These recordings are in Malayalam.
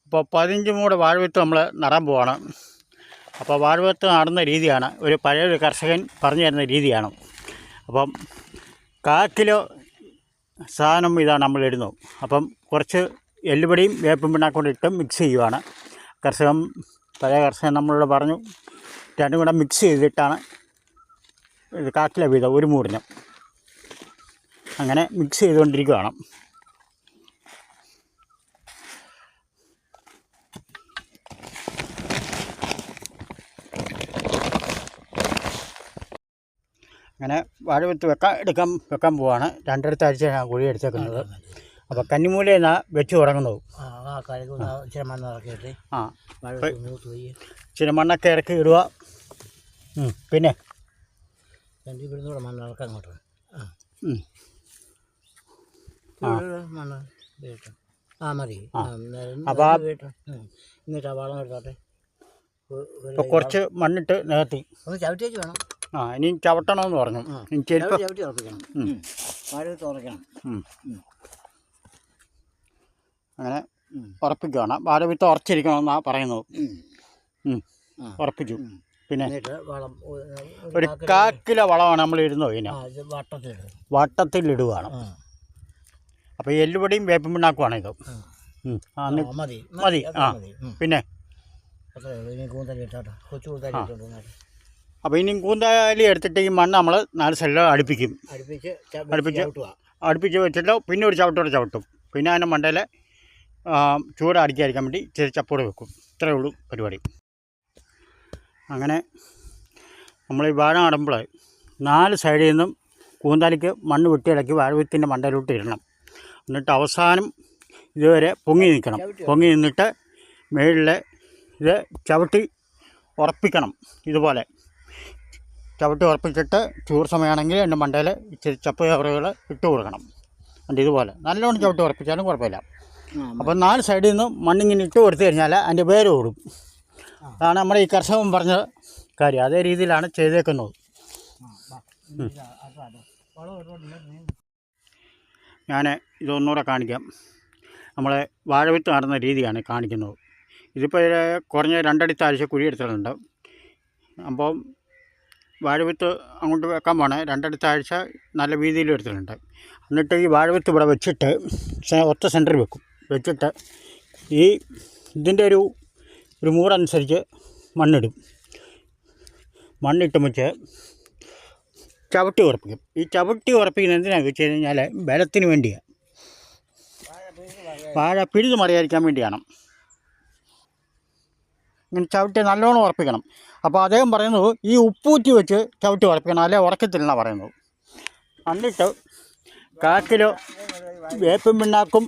അപ്പോൾ 15 മൂട് വാഴവിത്ത് നമ്മൾ നടാൻ പോവാണ്. അപ്പോൾ വാഴവിത്ത് നടുന്ന രീതിയാണ് ഒരു പഴയൊരു കർഷകൻ പറഞ്ഞു തരുന്ന രീതിയാണ്. അപ്പം 1/4 കിലോ സാധനം ഇതാണ് നമ്മൾ ഇടുന്നത്. അപ്പം കുറച്ച് എല്ലുപൊടിയും വേപ്പും പിണ്ണാക്കും ഇട്ട് മിക്സ് ചെയ്യുവാണ്. പഴയ കർഷകൻ നമ്മളോട് പറഞ്ഞു രണ്ടും കൂടെ മിക്സ് ചെയ്തിട്ടാണ് ഇത് 1/4 കിലോ വീതം ഒരു മൂടിന് അങ്ങനെ മിക്സ് ചെയ്തുകൊണ്ടിരിക്കുകയാണ്. അങ്ങനെ വാഴവിത്ത് വെക്കാൻ പോവാണ്. 2 ആഴ്ചയാണ് കുഴി എടുത്തേക്കുന്നത്. അപ്പോൾ കന്നിമൂലയിൽ നിന്നാണ് വെച്ച് തുടങ്ങുന്നത്. ഇച്ചിരി മണ്ണൊക്കെ ഇറക്കി ഇടുക. പിന്നെ അപ്പോൾ കുറച്ച് മണ്ണിട്ട് നികത്തി വേണം. ഇനിയും ചവിട്ടണമെന്ന് പറഞ്ഞു. അങ്ങനെ ഉറപ്പിക്കുകയാണ്. വാഴവിത്ത് ഉറച്ചിരിക്കണമെന്നാണ് പറയുന്നത്. ഉറപ്പിച്ചു. പിന്നെ ഒരു 1/4 കിലോ വളമാണ് നമ്മൾ ഇടുന്നത്. ഇതിന് വട്ടത്തിലിടുകയാണ്. അപ്പോൾ എല്ലുപൊടിയും വേപ്പും പിണ്ണാക്കുമാണ് ഇത്. മതി. പിന്നെ അപ്പോൾ ഇനിയും കൂന്താലി എടുത്തിട്ട് ഈ മണ്ണ് നമ്മൾ 4 സൈഡിൽ അടുപ്പിച്ച് വെച്ചിട്ട് പിന്നെ ഒരു ചവിട്ടും. പിന്നെ അതിൻ്റെ മണ്ടയിൽ ചൂട് അടിക്കാതിരിക്കാൻ വേണ്ടി ചെറിയ ചപ്പോട് വെക്കും. ഇത്രയേ ഉള്ളൂ പരിപാടി. അങ്ങനെ നമ്മൾ ഈ വാഴ നടുമ്പോൾ 4 സൈഡിൽ നിന്നും കൂന്താലിക്ക് മണ്ണ് വെട്ടിയിടക്കി വാഴവിത്തിൻ്റെ മണ്ടയിലോട്ട് ഇടണം. എന്നിട്ട് അവസാനം ഇതുവരെ പൊങ്ങി നിന്നിട്ട് മേളിൽ ഇത് ചവിട്ടി ഉറപ്പിക്കണം. ഇതുപോലെ ചവിട്ടി ഉറപ്പിച്ചിട്ട് ചൂട് സമയമാണെങ്കിൽ എൻ്റെ മണ്ടയിൽ ഇച്ചിരി ചപ്പ് കവറുകൾ ഇട്ട് കൊടുക്കണം. എന്നിട്ട് ഇതുപോലെ നല്ലോണം ചവിട്ടി ഉറപ്പിച്ചാലും കുഴപ്പമില്ല. അപ്പം 4 സൈഡിൽ നിന്ന് മണ്ണിങ്ങനെ ഇട്ട് കൊടുത്തു കഴിഞ്ഞാൽ അതിൻ്റെ വേര് ഓടും. അതാണ് നമ്മുടെ ഈ കർഷകൻ പറഞ്ഞ കാര്യം. അതേ രീതിയിലാണ് ചെയ്തേക്കുന്നത്. ഞാൻ ഇതൊന്നുകൂടെ കാണിക്കാം. നമ്മളെ വാഴവിത്ത് നടുന്ന രീതിയാണ് കാണിക്കുന്നത്. ഇതിപ്പോൾ കുറഞ്ഞ 2 അടി താഴ്ച കുഴി എടുത്തിട്ടുണ്ട്. അപ്പം വാഴവിത്ത് അങ്ങോട്ട് വെക്കാൻ പോണേ 2 അടി താഴ്ച നല്ല വീതിയിൽ എടുത്തിട്ടുണ്ട്. എന്നിട്ട് ഈ വാഴവിത്ത് ഇവിടെ വെച്ചിട്ട് ഒറ്റ സെൻറ്ററിൽ വെച്ചിട്ട് ഇതിൻ്റെ ഒരു മൂടനുസരിച്ച് മണ്ണിട്ട് വെച്ച് ചവിട്ടി ഉറപ്പിക്കും. ഈ ചവിട്ടി ഉറപ്പിക്കുന്നത് എന്തിനാണെന്ന് വെച്ച് കഴിഞ്ഞാൽ ബലത്തിന് വേണ്ടിയാണ്. വാഴ പിഴുതു മറിയാതിരിക്കാൻ വേണ്ടിയാണ്. ഇങ്ങനെ ചവിട്ടി നല്ലോണം ഉറപ്പിക്കണം. അപ്പോൾ അദ്ദേഹം പറയുന്നത് ഈ ഉപ്പൂറ്റി വെച്ച് ചവിട്ടി ഉറപ്പിക്കണം, അല്ലെ ഉറക്കത്തില്ലെന്നാണ് പറയുന്നത്. എന്നിട്ട് 1/4 കിലോ വേപ്പും പിണ്ണാക്കും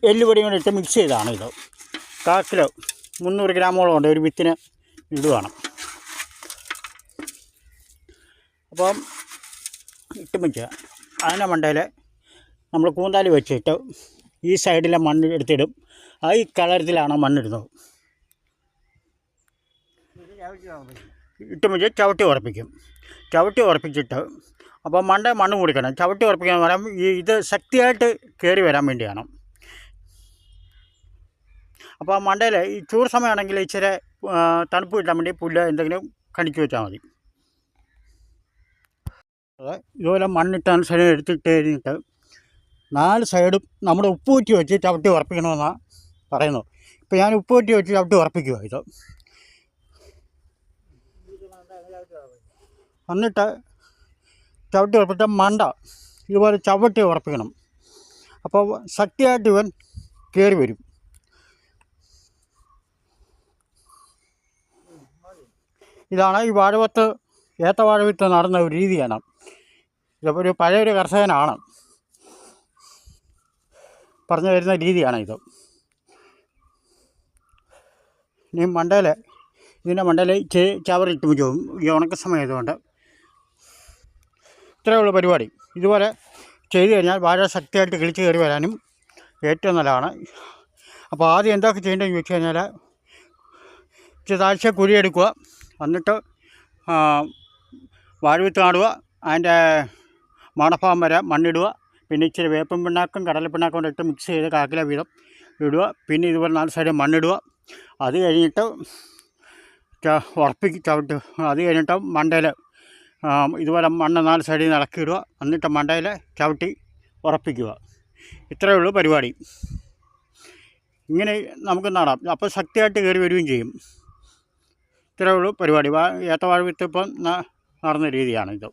എല്ലുപൊടിയും കൂടെ ഇട്ട് മിക്സ് ചെയ്താണ് ഇത്. 1/4 കിലോ 300 ഗ്രാമോളം ഉണ്ട് ഒരു വിത്തിന് ഇടുകയാണ്. അപ്പം ഇട്ട് മിക്ക അതിൻ്റെ മണ്ടയിൽ നമ്മൾ കൂന്താലി വെച്ചിട്ട് ഈ സൈഡിലെ മണ്ണ് എടുത്തിടും. ഈ കളരത്തിലാണ് മണ്ണിടുന്നത്. ഇട്ട് വെച്ച് ചവിട്ടി ഉറപ്പിച്ചിട്ട് അപ്പോൾ മണ്ണ് കുടിക്കണം. ചവിട്ടി ഉറപ്പിക്കാൻ പറയുമ്പോൾ ഇത് ശക്തിയായിട്ട് കയറി വരാൻ വേണ്ടിയാണ്. അപ്പോൾ ആ മണ്ടയിൽ ഈ ചൂട് സമയമാണെങ്കിൽ ഇച്ചിരി തണുപ്പ് കിട്ടാൻ വേണ്ടി പുല്ല് എന്തെങ്കിലും കണിക്ക് വെച്ചാൽ മതി. ഇതുപോലെ മണ്ണിട്ട് അനുസരിച്ച് എടുത്തിട്ട് കഴിഞ്ഞിട്ട് 4 സൈഡും നമ്മൾ ഉപ്പ് കുറ്റി വെച്ച് ചവിട്ടി ഉറപ്പിക്കണമെന്നാണ് പറയുന്നത്. ഇപ്പോൾ ഞാൻ ഉപ്പ് കുറ്റി വെച്ച് ചവിട്ടി ഉറപ്പിക്കുക ഇത്. എന്നിട്ട് ചവിട്ടി ഉറപ്പിച്ച മണ്ട ഇതുപോലെ ചവിട്ടി ഉറപ്പിക്കണം. അപ്പോൾ ശക്തിയായിട്ട് ഇവൻ കയറി വരും. ഇതാണ് ഈ ഏത്ത വാഴവിത്ത് നടുന്ന ഒരു രീതിയാണ്. ഇതിപ്പോൾ ഒരു പഴയൊരു കർഷകനാണ് പറഞ്ഞു തരുന്ന രീതിയാണ് ഇത്. ഇനി ഇതിൻ്റെ മണ്ടയിൽ ചവറിട്ട് പോകും ഈ ഉണക്ക സമയത്തുകൊണ്ട്. ഇത്രയേ ഉള്ളൂ പരിപാടി. ഇതുപോലെ ചെയ്തു കഴിഞ്ഞാൽ വാഴ ശക്തിയായിട്ട് കിളിച്ച് കയറി വരാനും ഏറ്റവും നല്ലതാണ്. അപ്പോൾ ആദ്യം എന്തൊക്കെ ചെയ്യേണ്ടതെന്ന് ചോദിച്ചു കഴിഞ്ഞാൽ താഴ്ച കുഴിയെടുക്കുക. എന്നിട്ട് വാഴവിത്ത് നടുക. അതിൻ്റെ മണഭാഗം വരെ മണ്ണിടുക. പിന്നെ ഇച്ചിരി വേപ്പൻ പിണ്ണാക്കും കടലപ്പിണ്ണാക്കും കൂടെ ഇട്ട് മിക്സ് ചെയ്ത് കാക്കില വീതം ഇടുക. പിന്നെ ഇതുപോലെ 4 സൈഡിൽ മണ്ണിടുക. അത് കഴിഞ്ഞിട്ട് ഉറപ്പിക്ക് ചവിട്ട്. അത് കഴിഞ്ഞിട്ട് മണ്ടയിൽ ഇതുപോലെ മണ്ണ് 4 സൈഡിൽ നിന്ന് ഇളക്കിയിടുക. എന്നിട്ട് മണ്ടയിൽ ചവിട്ടി ഉറപ്പിക്കുക. ഇത്രയേ ഉള്ളൂ പരിപാടി. ഇങ്ങനെ നമുക്ക് നടാം. അപ്പോൾ ശക്തിയായിട്ട് കയറി വരികയും ചെയ്യും. ഇത്രയേ ഉള്ളൂ പരിപാടി. ഏത്തവാഴ വിത്ത് ഇപ്പം നടന്ന രീതിയാണ് ഇത്.